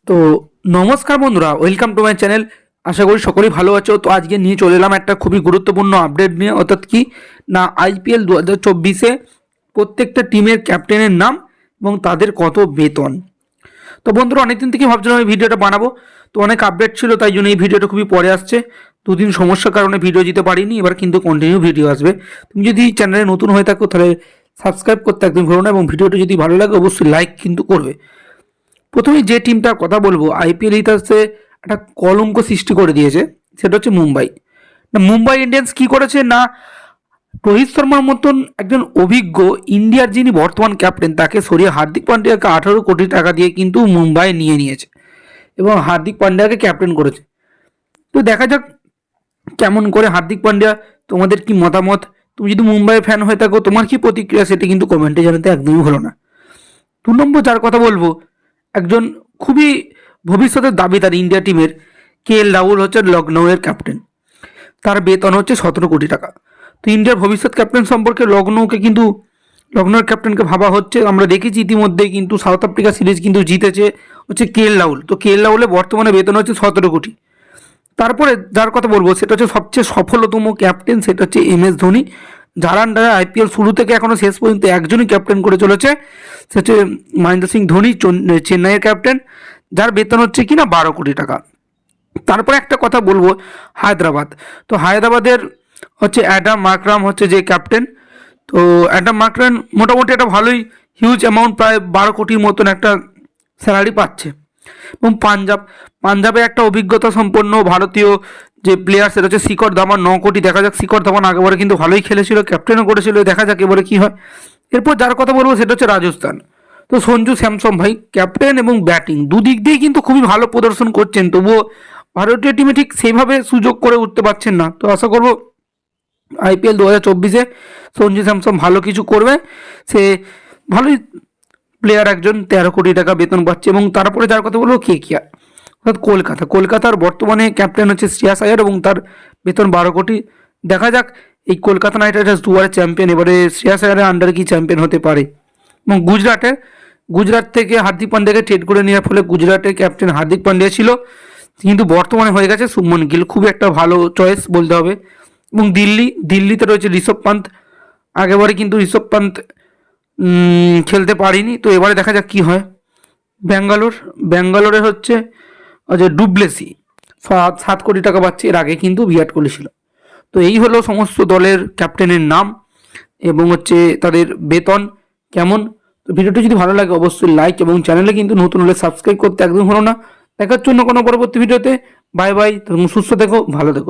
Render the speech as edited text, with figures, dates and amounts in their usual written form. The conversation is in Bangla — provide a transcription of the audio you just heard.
তো নমস্কার বন্ধুরা, ওয়েলকাম টু মাই চ্যানেল। আশা করি সকলেই ভালো আছো। তো আজকে নিয়ে চলে এলাম একটা খুবই গুরুত্বপূর্ণ আপডেট নিয়ে, অর্থাৎ কি না আইপিএল 2024-এ প্রত্যেকটা টিমের ক্যাপ্টেনের নাম এবং তাদের কত বেতন। তো বন্ধুরা, অনেকদিন থেকে ভাবছিলাম আমি ভিডিওটা বানাবো, তো অনেক আপডেট ছিল, তাই জন্য এই ভিডিওটা খুবই পরে আসছে। দুদিন সমস্যার কারণে ভিডিও দিতে পারিনি, এবার কিন্তু কন্টিনিউ ভিডিও আসবে। তুমি যদি চ্যানেলে নতুন হয়ে থাকো তাহলে সাবস্ক্রাইব করতে একদম ভুলো না, এবং ভিডিওটা যদি ভালো লাগে অবশ্যই লাইক কিন্তু করবে। প্রথমে যে টিমটার কথা বলবো আইপিএল ইতিহাসে একটা কলঙ্ক সৃষ্টি করে দিয়েছে, সেটা হচ্ছে মুম্বাই। না, মুম্বাই ইন্ডিয়ান্স কি করেছে না, রোহিত শর্মার মতন একজন অভিজ্ঞ ইন্ডিয়ার যিনি বর্তমান ক্যাপ্টেন তাকে সরিয়ে হার্দিক পান্ডিয়াকে 18 কোটি টাকা দিয়ে কিন্তু মুম্বাই নিয়ে নিয়েছে এবং হার্দিক পান্ডিয়াকে ক্যাপ্টেন করেছে। তো দেখা যাক কেমন করে হার্দিক পান্ডিয়া। তোমাদের কি মতামত? তুমি যদি মুম্বাই ফ্যান হয়ে থাকো, তোমার কি প্রতিক্রিয়া সেটা কিন্তু কমেন্টে জানাতে একদমই হলো না। 2 নম্বর যার কথা বলবো, একজন খুবই ভবিষ্যতের দাবিদার ইন্ডিয়া টিমের KL রাহুল হচ্ছে লখনৌয়ের ক্যাপ্টেন। তার বেতন হচ্ছে 17 কোটি টাকা। তো ইন্ডিয়ার ভবিষ্যৎ ক্যাপ্টেন সম্পর্কে লখনৌয়ের ক্যাপ্টেনকে ভাবা হচ্ছে। আমরা দেখেছি ইতিমধ্যে কিন্তু সাউথ আফ্রিকা সিরিজ কিন্তু জিতেছে হচ্ছে KL রাহুল। তো KL রাহুলের বর্তমানে বেতন হচ্ছে 17 কোটি। তারপরে যার কথা বলবো সেটা হচ্ছে সবচেয়ে সফলতম ক্যাপ্টেন, সেটা হচ্ছে MS ধোনি, যার আন্ডারে আইপিএল শুরু থেকে এখনো শেষ পর্যন্ত একজনই ক্যাপ্টেন করে চলেছে, সেটা হচ্ছে মহেন্দ্র সিং ধোনি, চেন্নাইয়ের ক্যাপ্টেন, যার বেতন হচ্ছে কিনা 12 কোটি টাকা। তারপরে একটা কথা বলবো হায়দ্রাবাদ। তো হায়দ্রাবাদের হচ্ছে অ্যাডাম মাকরাম হচ্ছে যে ক্যাপ্টেন। তো অ্যাডাম মাকরাম মোটামুটি একটা ভালোই হিউজ অ্যামাউন্ট, প্রায় 12 কোটির মতন একটা স্যালারি পাচ্ছে। এবং পাঞ্জাবে একটা অভিজ্ঞতা সম্পন্ন ভারতীয় যে প্লেয়ার সেটা হচ্ছে শিখর ধাওয়ান, 9 কোটি। দেখা যাক, শিখর ধাওয়ান আগেবারে কিন্তু ভালোই খেলেছিল, ক্যাপ্টেনও করেছিল, দেখা যাক এবারে কী হয়। এরপর যার কথা বলবো সেটা হচ্ছে রাজস্থান। তো সঞ্জু স্যামসন ভাই, ক্যাপ্টেন এবং ব্যাটিং দুদিক দিয়েই কিন্তু খুবই ভালো প্রদর্শন করছেন, তবুও ভারতীয় টিমে ঠিক সেইভাবে সুযোগ করে উঠতে পারছেন না। তো আশা করবো আইপিএল 2024-এ সঞ্জু স্যামসন ভালো কিছু করবে। সে ভালোই প্লেয়ার একজন, 13 কোটি টাকা বেতন পাচ্ছে। এবং তারপরে যার কথা বলবো KKR, অর্থাৎ কলকাতার বর্তমানে ক্যাপ্টেন হচ্ছে শ্রেয়াস আয়ার এবং তার বেতন 12 কোটি। দেখা যাক এই কলকাতা নাইট রাইডার্স দুবারের চ্যাম্পিয়ন, এবারে শ্রেয়াস আয়ারের আন্ডারে কি চ্যাম্পিয়ন হতে পারে। এবং গুজরাট থেকে হার্দিক পান্ডিয়াকে ট্রেড করে নেওয়ার ফলে গুজরাটের ক্যাপ্টেন হার্দিক পান্ডিয়া ছিল, কিন্তু বর্তমানে হয়ে গেছে শুভমন গিল, খুব একটা ভালো চয়েস বলতে হবে। এবং দিল্লিতে রয়েছে ঋষভ পান্ত। আগেবারে কিন্তু ঋষভ পান্ত খেলতে পারিনি, তো এবারে দেখা যাক কী হয়। ব্যাঙ্গালোরে হচ্ছে যে ডুপ্লেসি 7 কোটি টাকা পাচ্ছে, এর আগে কিন্তু বিরাট কোহলি ছিল। তো এই হলো সমস্ত দলের ক্যাপ্টেনের নাম এবং হচ্ছে তাদের বেতন কেমন। তো ভিডিওটি যদি ভালো লাগে অবশ্যই লাইক, এবং চ্যানেলে কিন্তু নতুন হলে সাবস্ক্রাইব করতে একদম হলো না। দেখার জন্য কোনো পরবর্তী ভিডিওতে। বাই বাই, সুস্থ থেকো, ভালো থেকো।